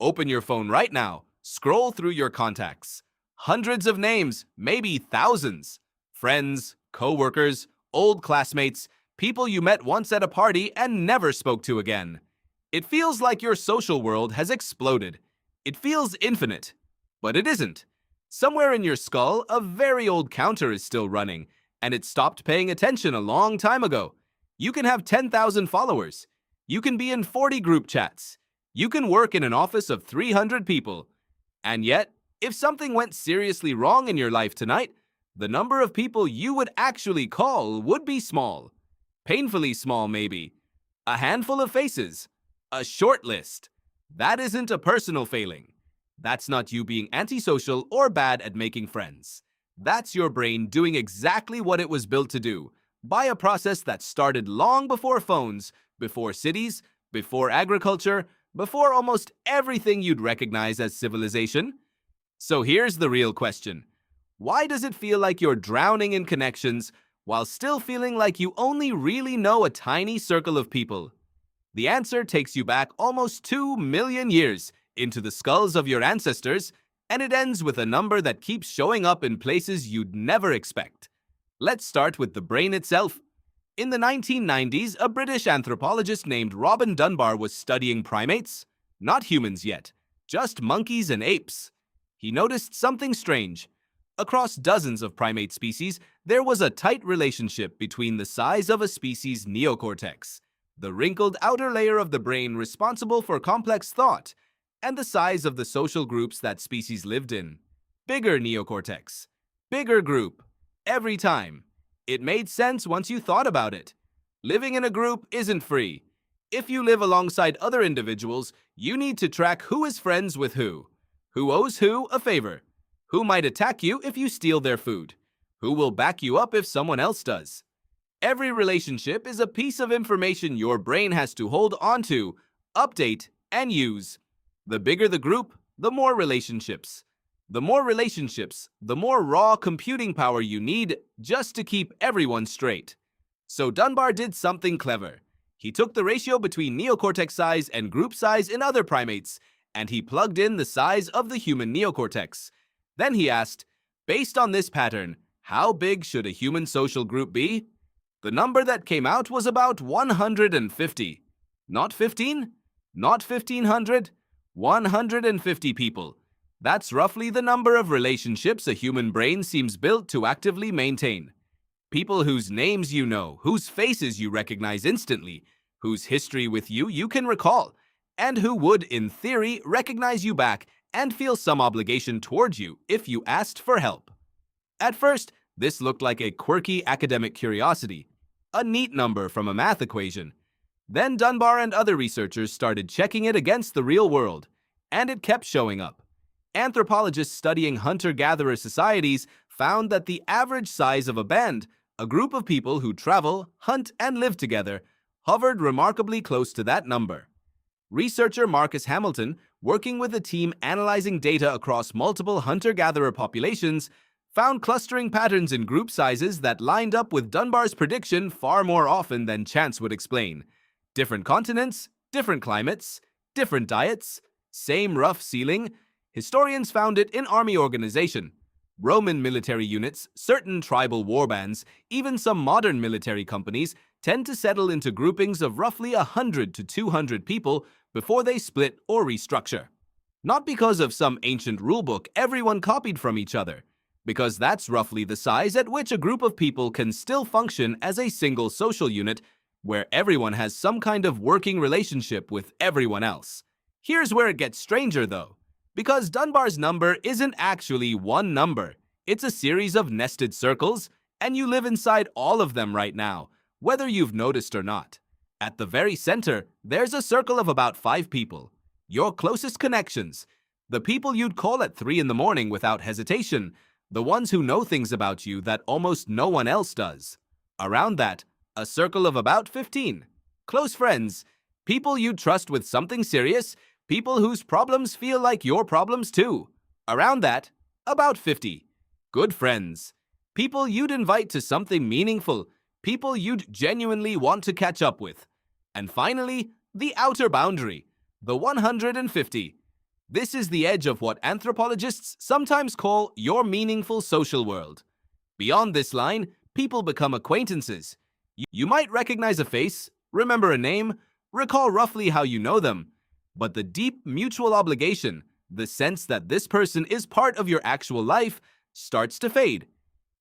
Open your phone right now. Scroll through your contacts. Hundreds of names, maybe thousands. Friends, co-workers, old classmates, people you met once at a party and never spoke to again. It feels like your social world has exploded. It feels infinite, but it isn't. Somewhere in your skull, a very old counter is still running, and it stopped paying attention a long time ago. You can have 10,000 followers. You can be in 40 group chats. You can work in an office of 300 people. And yet, if something went seriously wrong in your life tonight, the number of people you would actually call would be small. Painfully small, maybe. A handful of faces. A short list. That isn't a personal failing. That's not you being antisocial or bad at making friends. That's your brain doing exactly what it was built to do, by a process that started long before phones, before cities, before agriculture, before almost everything you'd recognize as civilization. So here's the real question. Why does it feel like you're drowning in connections while still feeling like you only really know a tiny circle of people? The answer takes you back almost 2 million years into the skulls of your ancestors, and it ends with a number that keeps showing up in places you'd never expect. Let's start with the brain itself. In the 1990s, a British anthropologist named Robin Dunbar was studying primates, not humans yet, just monkeys and apes. He noticed something strange. Across dozens of primate species, there was a tight relationship between the size of a species' neocortex, the wrinkled outer layer of the brain responsible for complex thought, and the size of the social groups that species lived in. Bigger neocortex. Bigger group. Every time. It made sense once you thought about it. Living in a group isn't free. If you live alongside other individuals, you need to track who is friends with who owes who a favor, who might attack you if you steal their food, who will back you up if someone else does. Every relationship is a piece of information your brain has to hold onto, update, and use. The bigger the group, the more relationships. The more relationships, the more raw computing power you need just to keep everyone straight. So Dunbar did something clever. He took the ratio between neocortex size and group size in other primates, and he plugged in the size of the human neocortex. Then he asked, based on this pattern, how big should a human social group be? The number that came out was about 150. Not 15? Not 1,500? 150 people. That's roughly the number of relationships a human brain seems built to actively maintain. People whose names you know, whose faces you recognize instantly, whose history with you can recall, and who would, in theory, recognize you back and feel some obligation towards you if you asked for help. At first, this looked like a quirky academic curiosity, a neat number from a math equation. Then Dunbar and other researchers started checking it against the real world, and it kept showing up. Anthropologists studying hunter-gatherer societies found that the average size of a band, a group of people who travel, hunt, and live together, hovered remarkably close to that number. Researcher Marcus Hamilton, working with a team analyzing data across multiple hunter-gatherer populations, found clustering patterns in group sizes that lined up with Dunbar's prediction far more often than chance would explain. Different continents, different climates, different diets, same rough ceiling. Historians found it in army organization, Roman military units, certain tribal warbands, even some modern military companies tend to settle into groupings of roughly 100 to 200 people before they split or restructure. Not because of some ancient rulebook everyone copied from each other, because that's roughly the size at which a group of people can still function as a single social unit where everyone has some kind of working relationship with everyone else. Here's where it gets stranger, though. Because Dunbar's number isn't actually one number. It's a series of nested circles, and you live inside all of them right now, whether you've noticed or not. At the very center, there's a circle of about 5 people. Your closest connections. The people you'd call at 3 in the morning without hesitation. The ones who know things about you that almost no one else does. Around that, a circle of about 15. Close friends. People you'd trust with something serious. People whose problems feel like your problems too. Around that, about 50. Good friends. People you'd invite to something meaningful. People you'd genuinely want to catch up with. And finally, the outer boundary, the 150. This is the edge of what anthropologists sometimes call your meaningful social world. Beyond this line, people become acquaintances. You might recognize a face, remember a name, recall roughly how you know them, but the deep mutual obligation, the sense that this person is part of your actual life, starts to fade.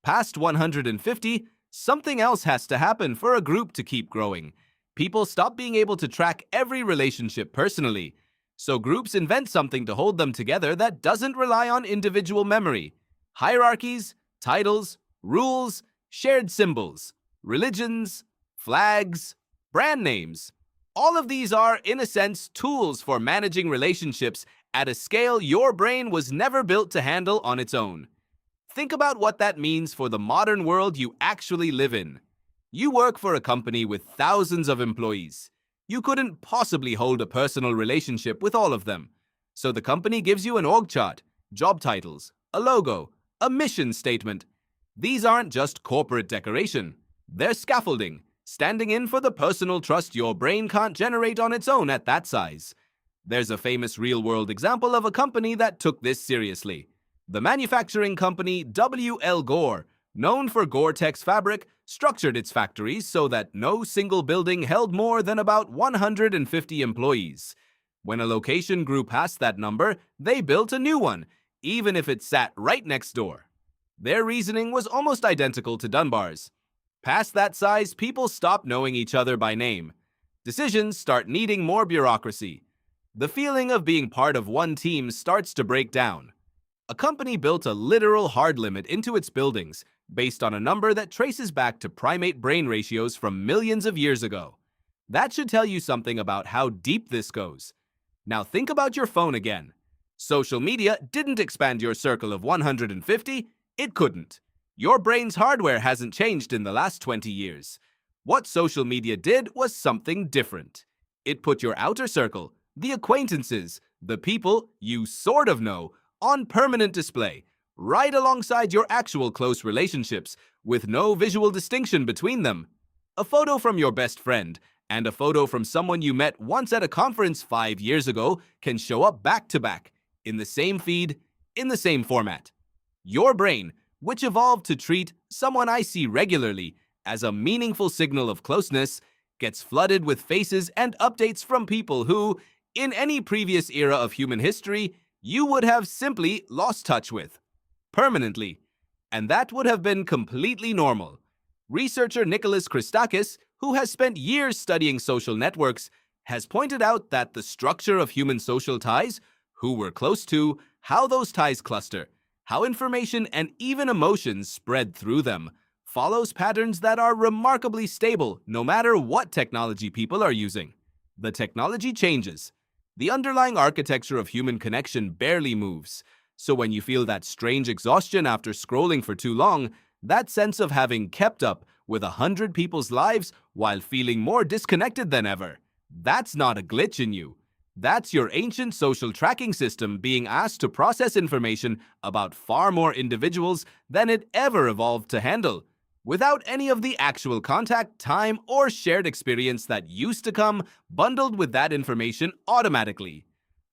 Past 150, something else has to happen for a group to keep growing. People stop being able to track every relationship personally, so groups invent something to hold them together that doesn't rely on individual memory. Hierarchies, titles, rules, shared symbols, religions, flags, brand names. All of these are, in a sense, tools for managing relationships at a scale your brain was never built to handle on its own. Think about what that means for the modern world you actually live in. You work for a company with thousands of employees. You couldn't possibly hold a personal relationship with all of them. So the company gives you an org chart, job titles, a logo, a mission statement. These aren't just corporate decoration. They're scaffolding, standing in for the personal trust your brain can't generate on its own at that size. There's a famous real-world example of a company that took this seriously. The manufacturing company W.L. Gore, known for Gore-Tex fabric, structured its factories so that no single building held more than about 150 employees. When a location grew past that number, they built a new one, even if it sat right next door. Their reasoning was almost identical to Dunbar's. Past that size, people stop knowing each other by name. Decisions start needing more bureaucracy. The feeling of being part of one team starts to break down. A company built a literal hard limit into its buildings based on a number that traces back to primate brain ratios from millions of years ago. That should tell you something about how deep this goes. Now think about your phone again. Social media didn't expand your circle of 150. It couldn't. Your brain's hardware hasn't changed in the last 20 years. What social media did was something different. It put your outer circle, the acquaintances, the people you sort of know, on permanent display, right alongside your actual close relationships, with no visual distinction between them. A photo from your best friend and a photo from someone you met once at a conference 5 years ago can show up back to back, in the same feed, in the same format. Your brain, which evolved to treat someone I see regularly as a meaningful signal of closeness, gets flooded with faces and updates from people who, in any previous era of human history, you would have simply lost touch with. Permanently. And that would have been completely normal. Researcher Nicholas Christakis, who has spent years studying social networks, has pointed out that the structure of human social ties, who we're close to, how those ties cluster, how information and even emotions spread through them, follows patterns that are remarkably stable no matter what technology people are using. The technology changes. The underlying architecture of human connection barely moves. So when you feel that strange exhaustion after scrolling for too long, that sense of having kept up with 100 people's lives while feeling more disconnected than ever, that's not a glitch in you. That's your ancient social tracking system being asked to process information about far more individuals than it ever evolved to handle, without any of the actual contact, time, or shared experience that used to come bundled with that information automatically.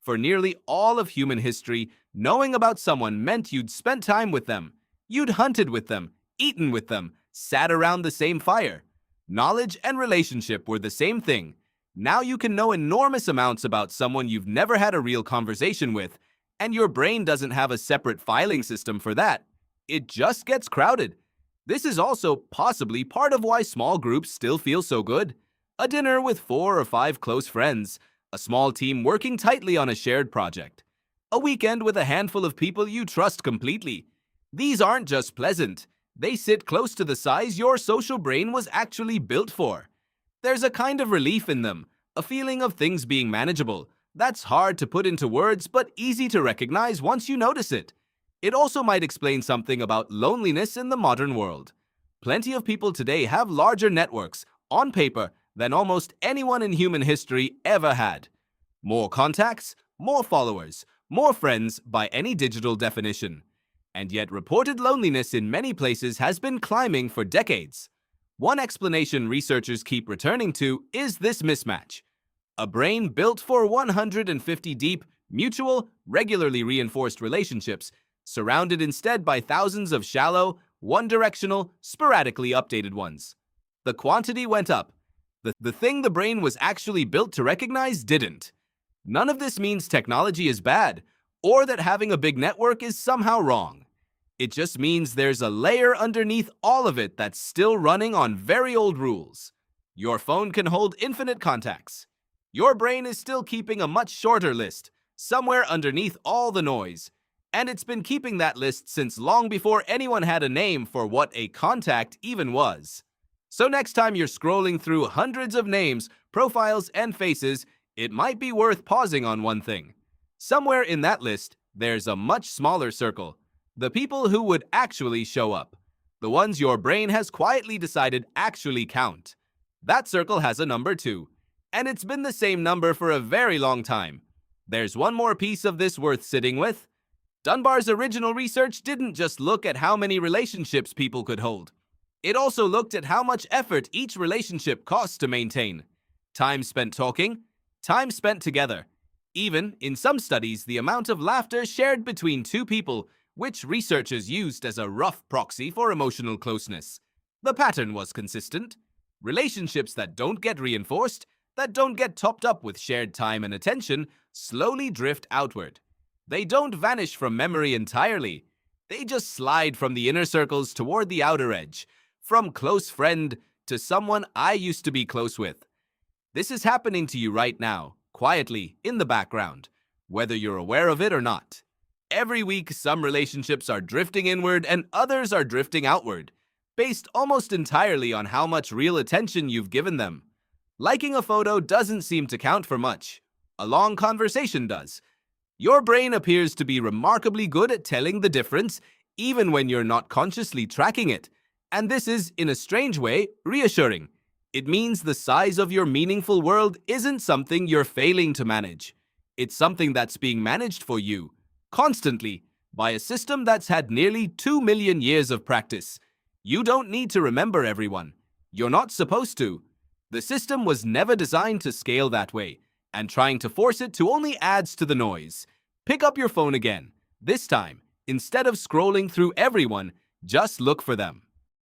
For nearly all of human history, knowing about someone meant you'd spent time with them. You'd hunted with them, eaten with them, sat around the same fire. Knowledge and relationship were the same thing. Now you can know enormous amounts about someone you've never had a real conversation with, and your brain doesn't have a separate filing system for that. It just gets crowded. This is also possibly part of why small groups still feel so good. A dinner with 4 or 5 close friends, a small team working tightly on a shared project, a weekend with a handful of people you trust completely. These aren't just pleasant. They sit close to the size your social brain was actually built for. There's a kind of relief in them, a feeling of things being manageable. That's hard to put into words, but easy to recognize once you notice it. It also might explain something about loneliness in the modern world. Plenty of people today have larger networks, on paper, than almost anyone in human history ever had. More contacts, more followers, more friends by any digital definition. And yet reported loneliness in many places has been climbing for decades. One explanation researchers keep returning to is this mismatch. A brain built for 150 deep, Mutual, regularly reinforced relationships, surrounded instead by thousands of shallow, one-directional, sporadically updated ones. The quantity went up. The thing the brain was actually built to recognize didn't. None of this means technology is bad, or that having a big network is somehow wrong. It just means there's a layer underneath all of it that's still running on very old rules. Your phone can hold infinite contacts. Your brain is still keeping a much shorter list, somewhere underneath all the noise. And it's been keeping that list since long before anyone had a name for what a contact even was. So next time you're scrolling through hundreds of names, profiles, and faces, it might be worth pausing on one thing. Somewhere in that list, there's a much smaller circle. The people who would actually show up. The ones your brain has quietly decided actually count. That circle has a number too. And it's been the same number for a very long time. There's one more piece of this worth sitting with. Dunbar's original research didn't just look at how many relationships people could hold. It also looked at how much effort each relationship costs to maintain. Time spent talking, time spent together. Even, in some studies, the amount of laughter shared between two people, which researchers used as a rough proxy for emotional closeness. The pattern was consistent. Relationships that don't get reinforced, that don't get topped up with shared time and attention, slowly drift outward. They don't vanish from memory entirely. They just slide from the inner circles toward the outer edge, from close friend to someone I used to be close with. This is happening to you right now, quietly, in the background, whether you're aware of it or not. Every week, some relationships are drifting inward and others are drifting outward, based almost entirely on how much real attention you've given them. Liking a photo doesn't seem to count for much. A long conversation does. Your brain appears to be remarkably good at telling the difference, even when you're not consciously tracking it. And this is, in a strange way, reassuring. It means the size of your meaningful world isn't something you're failing to manage. It's something that's being managed for you, constantly, by a system that's had nearly 2 million years of practice. You don't need to remember everyone. You're not supposed to. The system was never designed to scale that way, and trying to force it to only adds to the noise. Pick up your phone again. This time, instead of scrolling through everyone, just look for them.